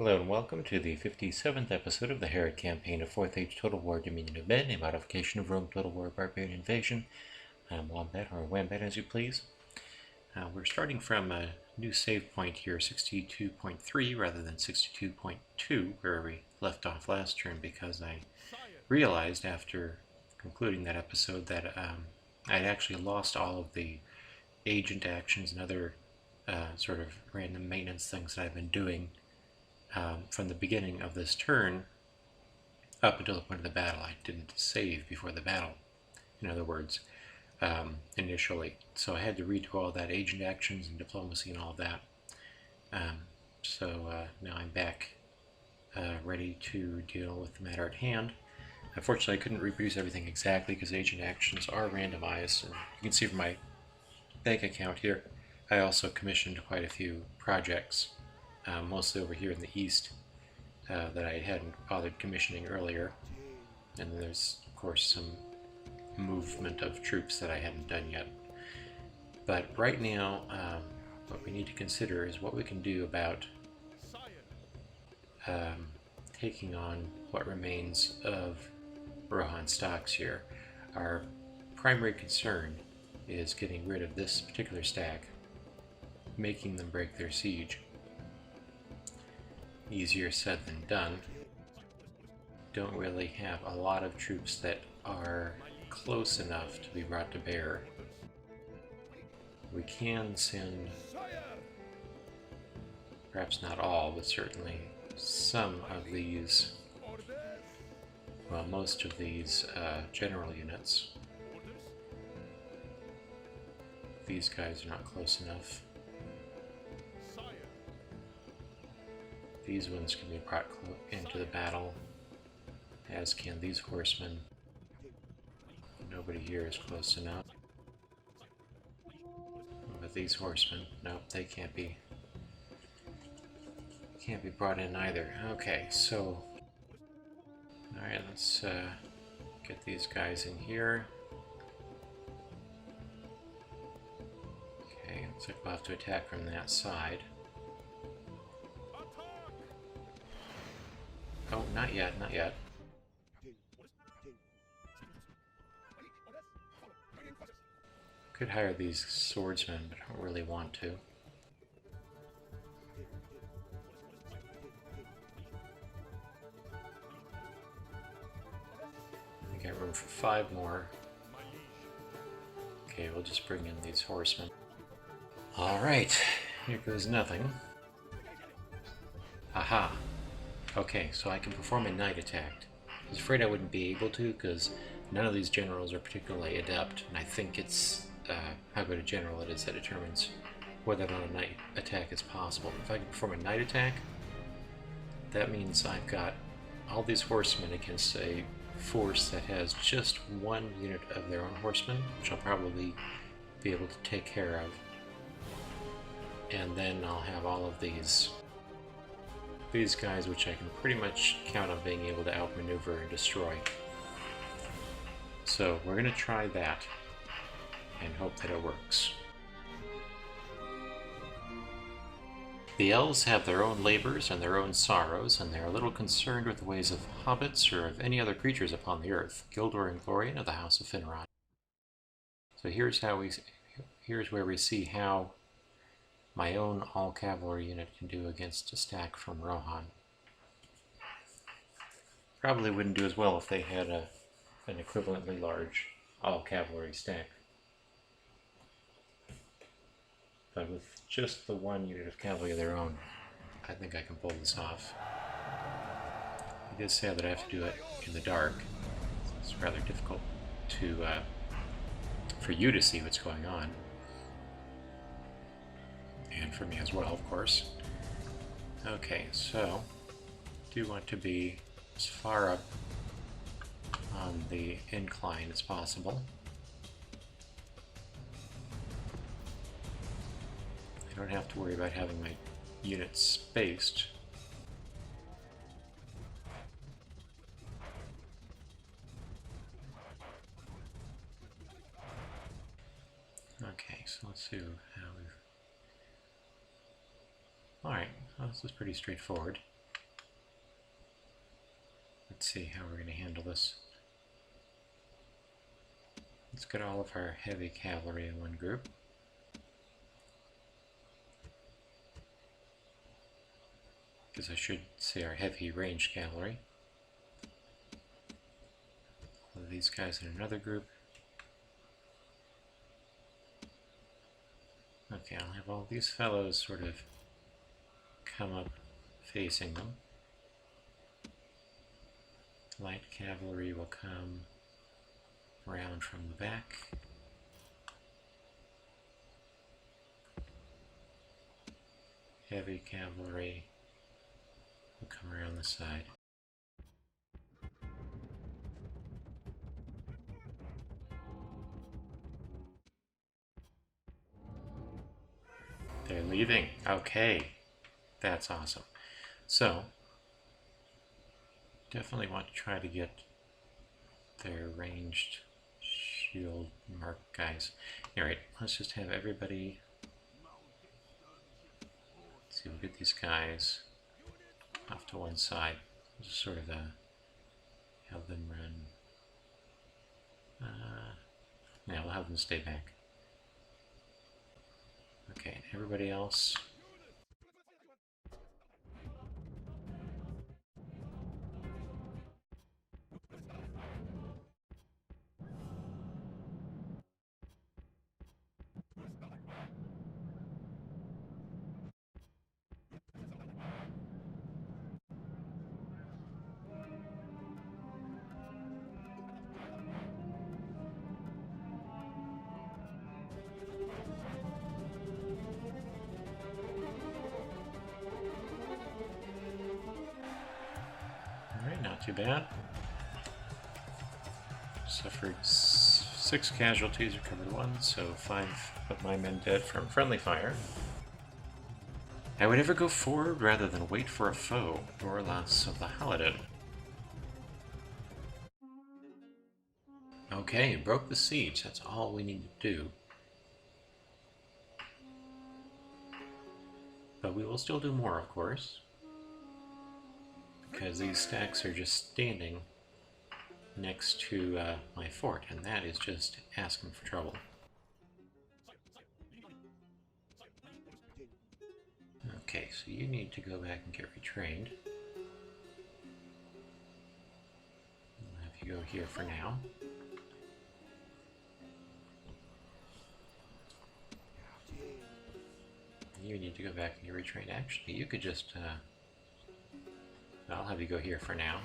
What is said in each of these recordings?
Hello and welcome to the 57th episode of the Harad campaign of 4th Age Total War Dominion of Men, a modification of Rome Total War Barbarian Invasion. Wombat, or Wambat as you please. We're starting from a new save point here, 62.3 rather than 62.2, where we left off last turn, because I realized after concluding that episode that I'd actually lost all of the agent actions and other sort of random maintenance things that I've been doing from the beginning of this turn up until the point of the battle. I didn't save before the battle, in other words, initially. So I had to redo all that agent actions and diplomacy and all of that. Now I'm back ready to deal with the matter at hand. Unfortunately, I couldn't reproduce everything exactly because agent actions are randomized. And you can see from my bank account here, I also commissioned quite a few projects. Mostly over here in the east that I hadn't bothered commissioning earlier. And then there's, of course, some movement of troops that I hadn't done yet. But right now, what we need to consider is what we can do about taking on what remains of Rohan stocks here. Our primary concern is getting rid of this particular stack, making them break their siege. Easier said than done. Don't really have a lot of troops that are close enough to be brought to bear. We can send, perhaps not all, but certainly some of these, well, most of these general units. These guys are not close enough. These ones can be brought into the battle, as can these horsemen. Nobody here is close enough. But these horsemen, nope, they can't be brought in either. Okay, so alright, let's get these guys in here. Okay, looks like we'll have to attack from that side. Oh, not yet, not yet. Could hire these swordsmen, but I don't really want to. I got room for 5 more. Okay, we'll just bring in these horsemen. Alright, here goes nothing. Aha! Okay, so I can perform a night attack. I was afraid I wouldn't be able to because none of these generals are particularly adept, and I think it's how good a general it is that determines whether or not a night attack is possible. If I can perform a night attack, that means I've got all these horsemen against a force that has just 1 unit of their own horsemen, which I'll probably be able to take care of. And then I'll have all of these guys, which I can pretty much count on being able to outmaneuver and destroy. So we're going to try that and hope that it works. The elves have their own labors and their own sorrows, and they are little concerned with the ways of hobbits or of any other creatures upon the earth. Gildor and Glorian of the House of Finrod. So here's where we see how my own all-cavalry unit can do against a stack from Rohan. Probably wouldn't do as well if they had an equivalently large all-cavalry stack. But with just the 1 unit of cavalry of their own, I think I can pull this off. It is sad that I have to do it in the dark. It's rather difficult to for you to see what's going on. And for me as well, of course. Okay, so do want to be as far up on the incline as possible. I don't have to worry about having my units spaced. Okay, so let's see how we've... Alright, well, this is pretty straightforward. Let's see how we're going to handle this. Let's get all of our heavy cavalry in one group. Because I should say our heavy range cavalry. All of these guys in another group. Okay, I'll have all these fellows sort of come up facing them. Light cavalry will come around from the back. Heavy cavalry will come around the side. They're leaving. Okay, that's awesome. So, definitely want to try to get their ranged shield mark guys. Alright, let's just have everybody. Let's see, we'll get these guys off to one side. Just sort of have them run. Yeah, we'll have them stay back. Okay, everybody else. Alright, not too bad. Suffered 6 casualties, recovered 1, so 5 of my men dead from friendly fire. I would ever go forward rather than wait for a foe, Dorlas of the Halidin. Okay, broke the siege, that's all we need to do. But we will still do more, of course. Because these stacks are just standing next to my fort, and that is just asking for trouble. Okay, so you need to go back and get retrained. I'll have you go here for now. You need to go back and get retrained. Actually, you could just... I'll have you go here for now.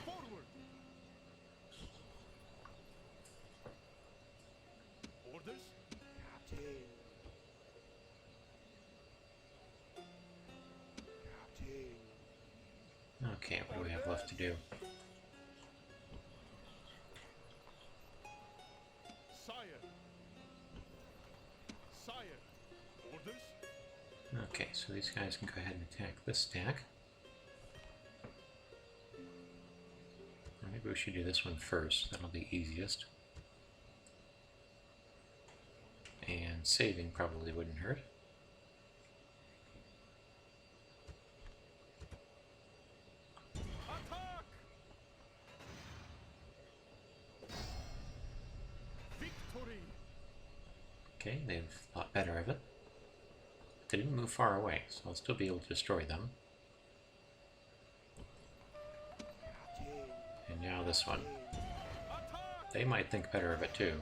Okay, what do we have left to do? Okay, so these guys can go ahead and attack this stack. Maybe we should do this one first, that'll be easiest. And saving probably wouldn't hurt. Okay, they've thought better of it. They didn't move far away, so I'll still be able to destroy them. And now this one. They might think better of it too.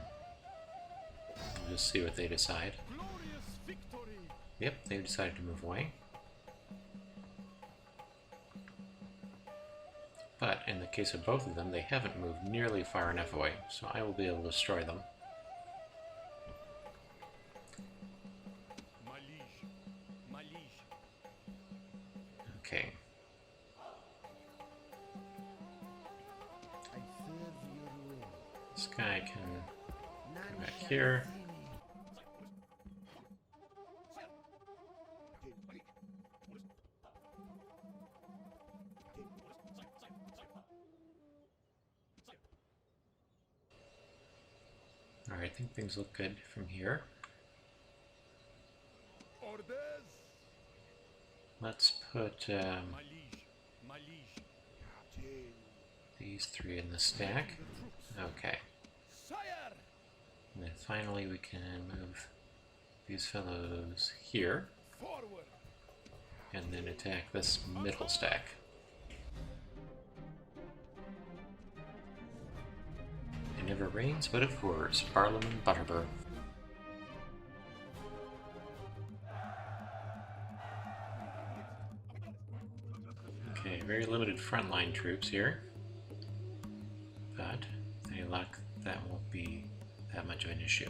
We'll just see what they decide. Yep, they've decided to move away. But in the case of both of them, they haven't moved nearly far enough away, so I will be able to destroy them. Okay. This guy can come back here. Alright, I think things look good from here. Let's put these three in the stack. Okay. And then finally we can move these fellows here. And then attack this middle stack. It never rains, but it pours. Parliament Butterbur. Okay, very limited frontline troops here. But, any luck, that won't be that much of an issue.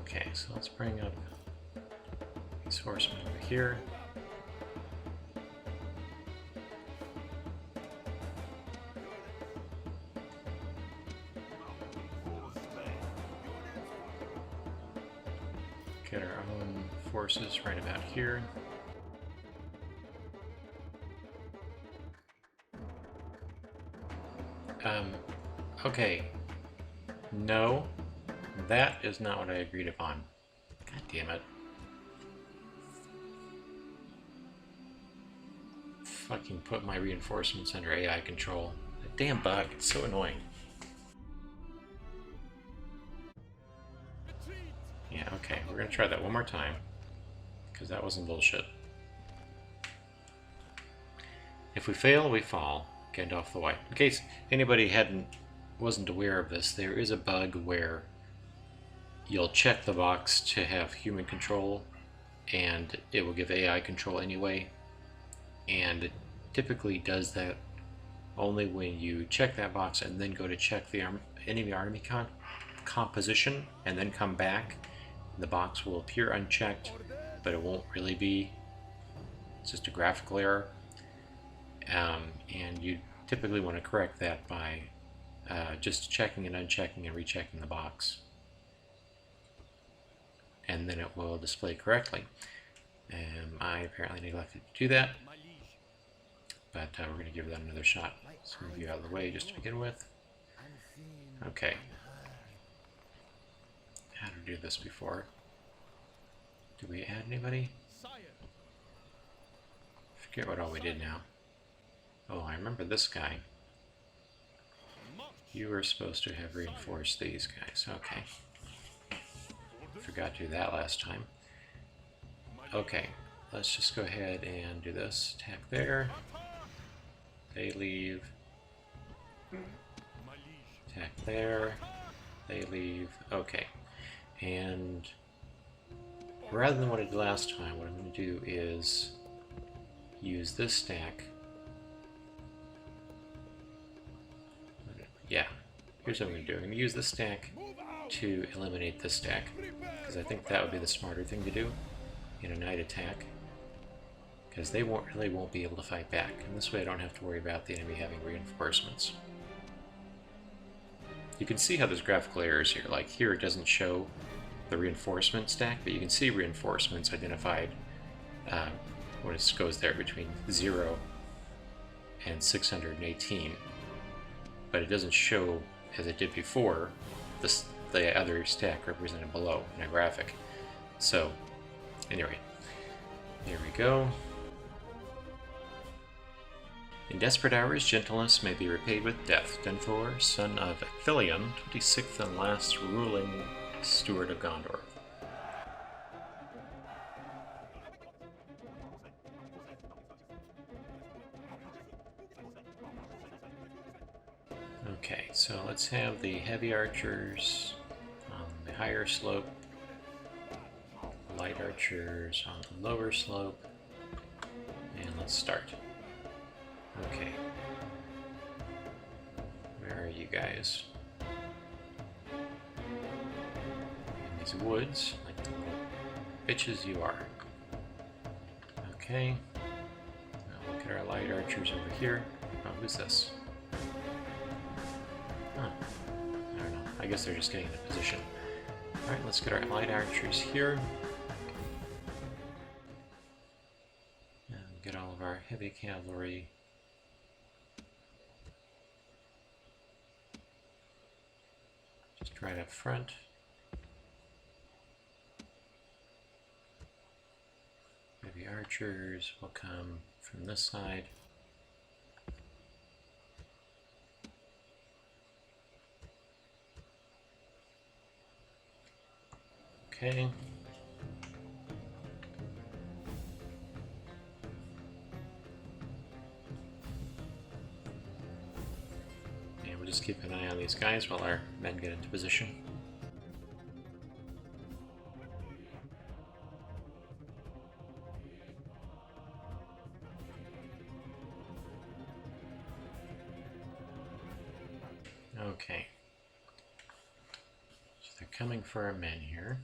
Okay, so let's bring up these horsemen over here. Get our own forces right about here. Okay. No, that is not what I agreed upon. God damn it. Fucking put my reinforcements under AI control. That damn bug, it's so annoying. Yeah, okay, we're gonna try that one more time, because that wasn't bullshit. If we fail, we fall. Gandalf the White. In case anybody wasn't aware of this, there is a bug where you'll check the box to have human control, and it will give AI control anyway. And it typically does that only when you check that box and then go to check the enemy army composition, and then come back. The box will appear unchecked, but it won't really be. It's just a graphical error. And you typically want to correct that by just checking and unchecking and rechecking the box. And then it will display correctly. I apparently neglected to do that, but we're going to give that another shot. Let's move you out of the way just to begin with. Okay. How to do this before. Did we add anybody? Forget what all we did now. Oh, I remember this guy. You were supposed to have reinforced these guys. Okay. Forgot to do that last time. Okay, let's just go ahead and do this. Attack there. They leave. Attack there. They leave. Okay. And rather than what I did last time, what I'm going to do is use this stack. Yeah, here's what I'm going to do. I'm going to use this stack to eliminate this stack, because I think that would be the smarter thing to do in a night attack, because they really won't be able to fight back, and this way I don't have to worry about the enemy having reinforcements. You can see how there's graphical errors here. Like here it doesn't show the reinforcement stack, but you can see reinforcements identified when it goes there between 0 and 618. But it doesn't show, as it did before, the other stack represented below in a graphic. So, anyway, there we go. In desperate hours, gentleness may be repaid with death. Denethor, son of Ecthelion, 26th and last ruling steward of Gondor. Okay, so let's have the heavy archers on the higher slope, light archers on the lower slope, and let's start. Okay. Where are you guys? In these woods, like the little bitches you are. Okay. Now look at our light archers over here. Oh, who's this? Huh. I don't know. I guess they're just getting into position. Alright, let's get our light archers here. And get all of our heavy cavalry right up front. Heavy archers will come from this side. Okay. And we'll just keep an eye on these guys while our men get into position. Okay. So they're coming for our men here.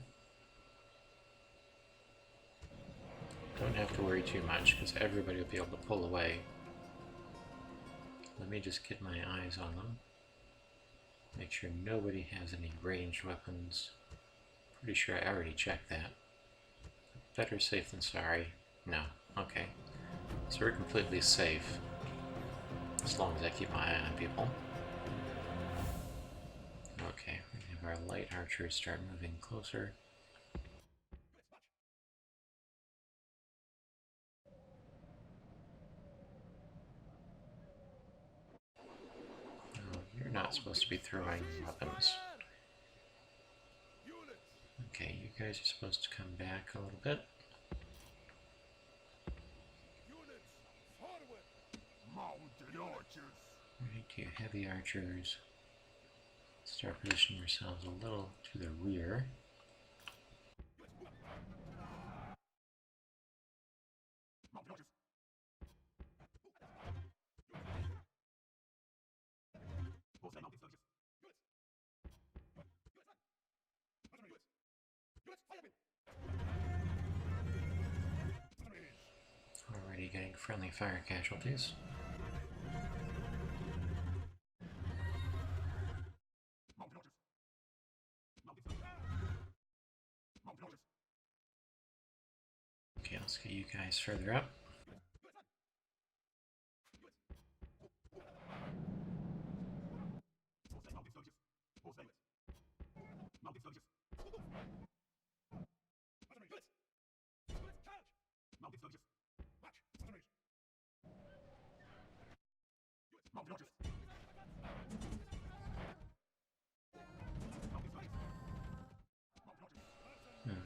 Don't have to worry too much because everybody will be able to pull away. Let me just get my eyes on them. Make sure nobody has any ranged weapons. Pretty sure I already checked that. Better safe than sorry. No. Okay. So we're completely safe. As long as I keep my eye on people. Okay, we're going to have our light archers start moving closer. Oh, you're not supposed to be throwing weapons. Okay, you guys are supposed to come back a little bit. Right, you heavy archers. Start positioning yourselves a little to the rear. Already getting friendly fire casualties. Okay, let's get you guys further up.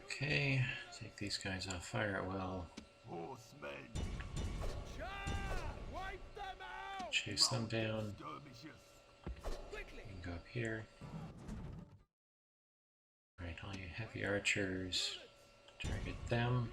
Okay, take these guys off fire at will. Chase them down. You can go up here. Alright, all you heavy archers, target them.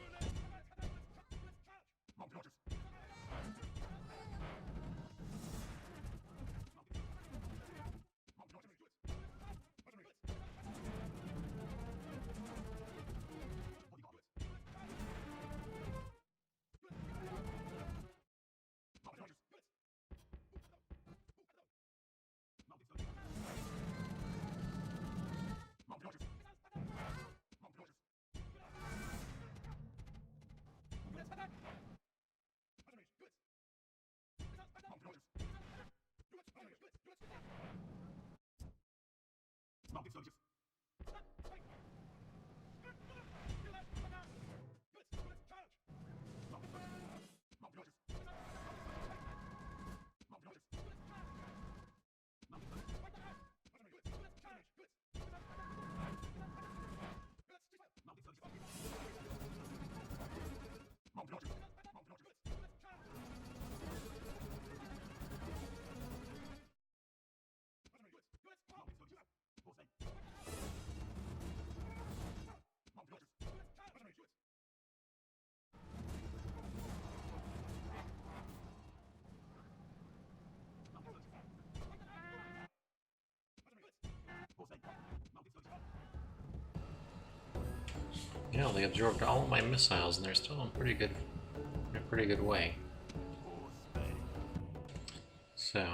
Yeah, they absorbed all of my missiles, and they're still in a pretty good way. So,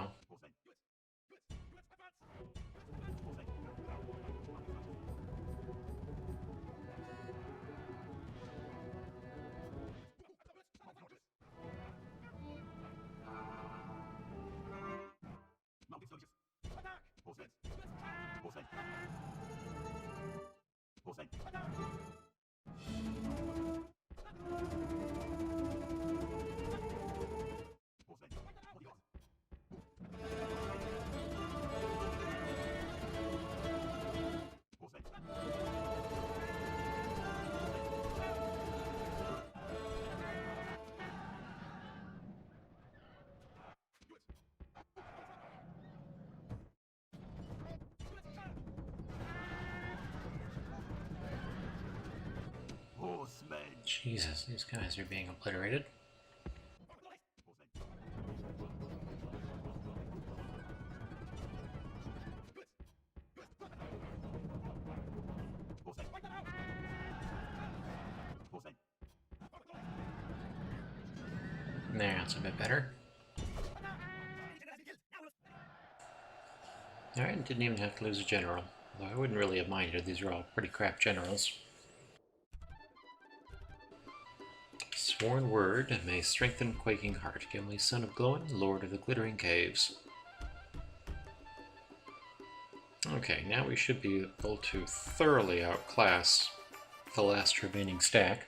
Jesus, these guys are being obliterated. There, that's a bit better. Alright, didn't even have to lose a general. Although I wouldn't really have minded, these are all pretty crap generals. Sworn word may strengthen quaking heart. Gimli, son of Glowin, lord of the glittering caves. Okay, now we should be able to thoroughly outclass the last remaining stack.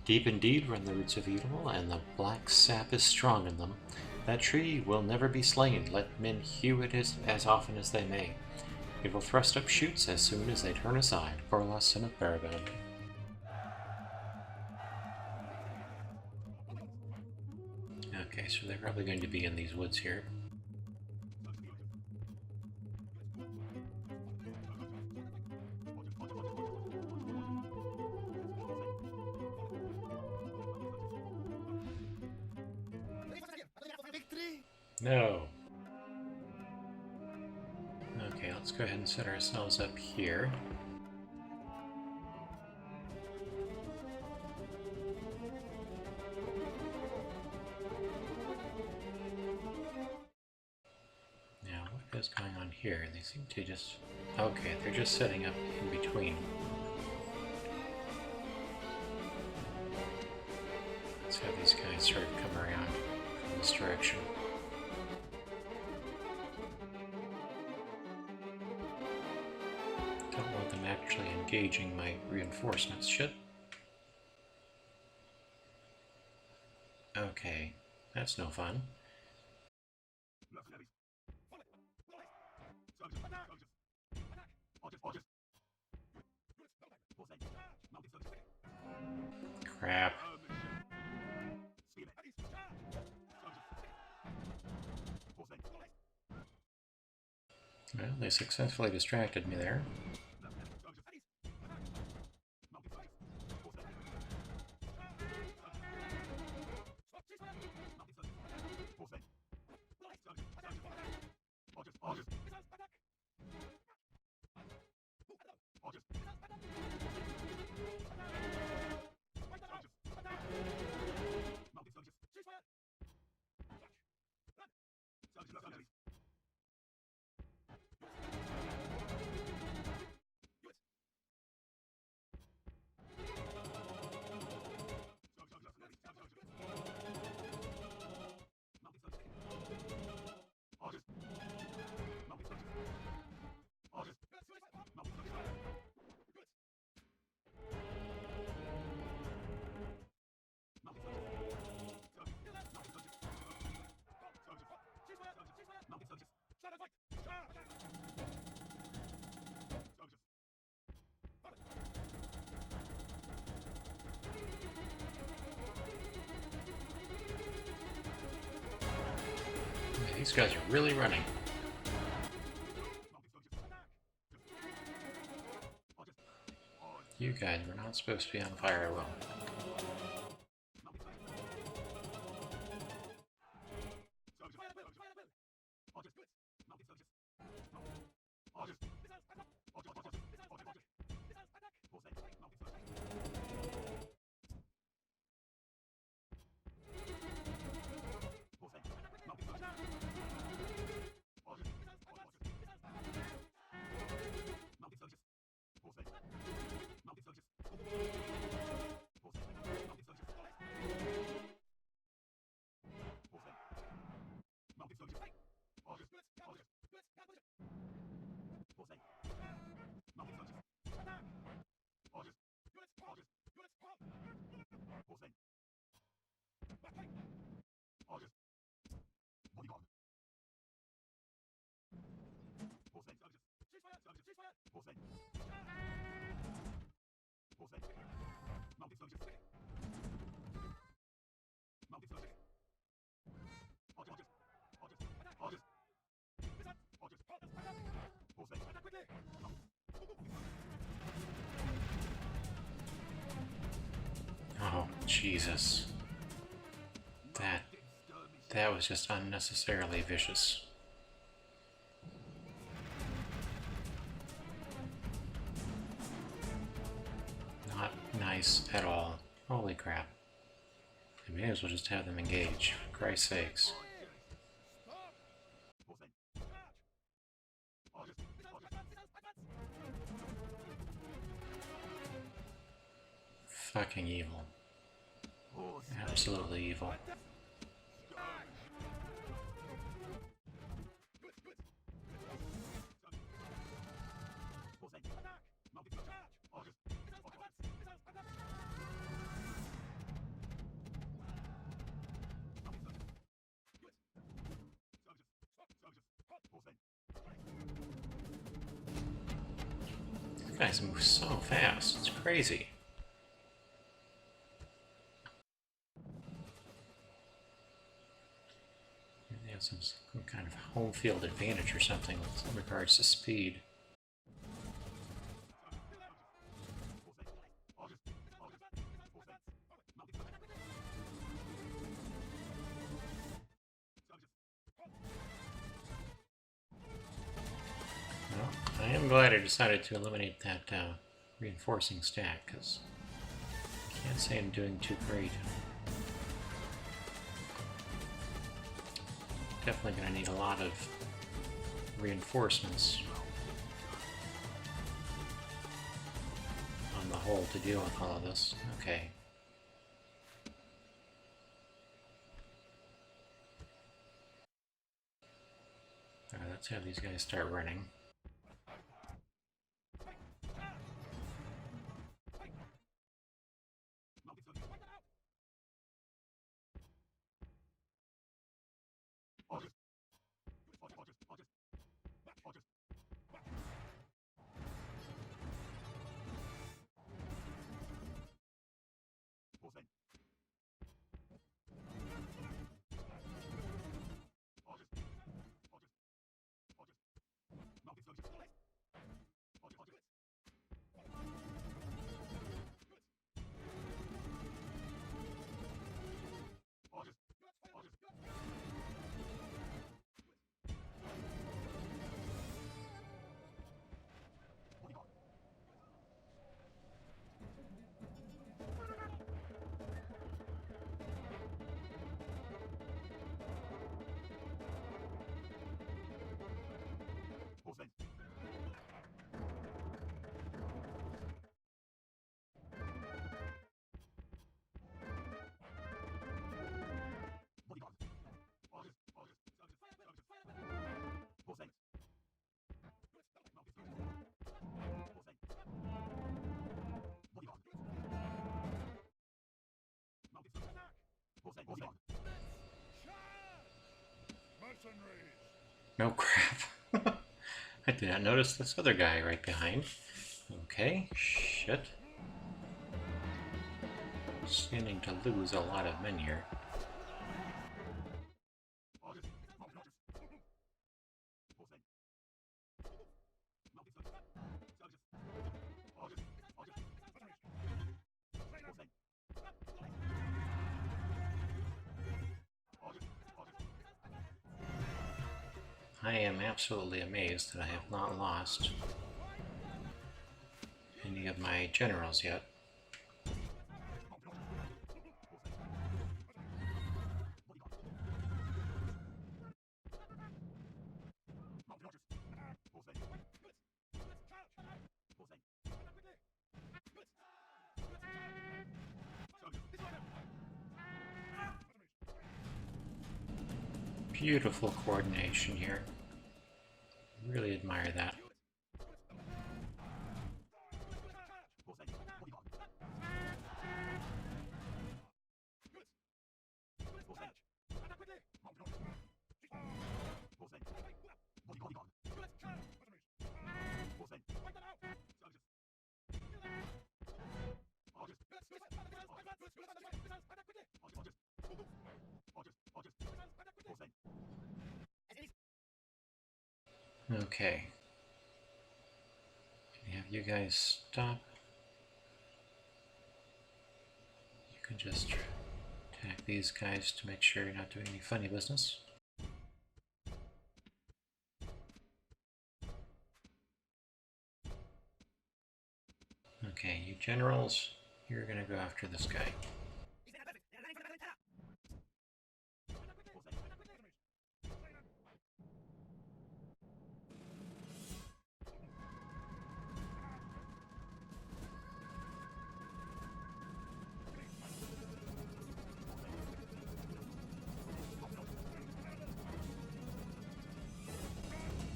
Deep indeed run the roots of evil, and the black sap is strong in them. That tree will never be slain, let men hew it as often as they may. It will thrust up shoots as soon as they turn aside. Borlas, son of Tharbad. Okay, so they're probably going to be in these woods here. No. Okay, let's go ahead and set ourselves up here. Now, what is going on here? They seem to just... Okay, they're just setting up in between. Let's have these guys sort of come around from this direction. Don't want them actually engaging my reinforcements. Shit. Okay, that's no fun. Crap. Well, they successfully distracted me there. These guys are really running. You guys were not supposed to be on fire alone. Oh, Jesus. That was just unnecessarily vicious. Not nice at all. Holy crap. I may as well just have them engage, for Christ's sakes. Fucking evil. Absolutely evil. These guys move so fast, it's crazy. They have some kind of home field advantage or something with regards to speed. Well, I am glad I decided to eliminate that reinforcing stack, because I can't say I'm doing too great. Definitely going to need a lot of reinforcements on the whole to deal with all of this. Okay. Alright, let's have these guys start running. No crap. I did not notice this other guy right behind. Okay, shit. Standing to lose a lot of men here. I am absolutely amazed that I have not lost any of my generals yet. Beautiful coordination here. Really admire that. Okay. you guys stop. You can just attack these guys to make sure you're not doing any funny business. Okay, you generals, you're gonna go after this guy.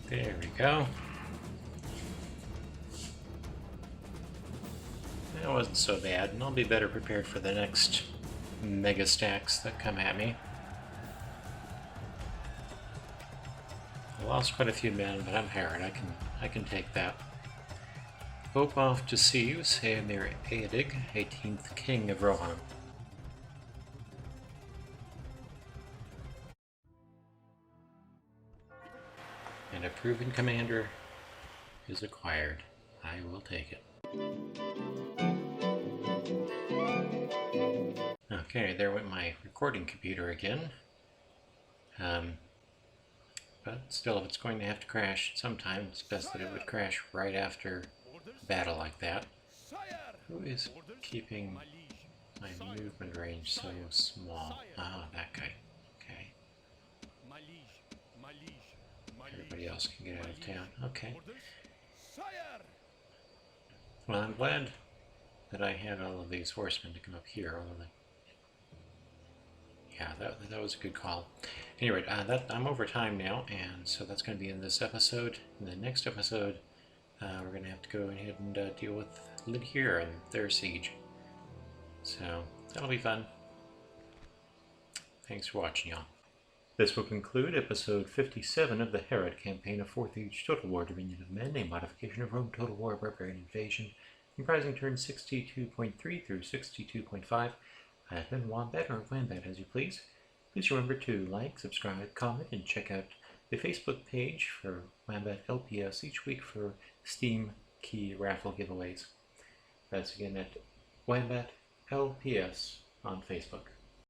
There we go. That wasn't so bad, and I'll be better prepared for the next mega stacks that come at me. I lost quite a few men, but I'm Harad. I can take that. Hope off to see you, say Mir Eadig, 18th King of Rohan. And a proven commander is acquired. I will take it. Okay, there went my recording computer again. But still, if it's going to have to crash sometime, it's best that it would crash right after a battle like that. Who is keeping my movement range so small? Ah, that guy. Okay. Everybody else can get out of town. Okay. Well, I'm glad that I had all of these horsemen to come up here. Yeah, that was a good call. Anyway, I'm over time now, and so that's going to be in this episode. In the next episode, we're going to have to go ahead and deal with Lidhir and their siege. So that'll be fun. Thanks for watching, y'all. This will conclude episode 57 of the Harad campaign of 4th Age Total War Dominion of Men, a modification of Rome Total War Barbarian Invasion, comprising turns 62.3 through 62.5. I have been Wombat, or Wombat as you please. Please remember to like, subscribe, comment, and check out the Facebook page for Wombat LPs each week for Steam key raffle giveaways. That's again at Wombat LPs on Facebook.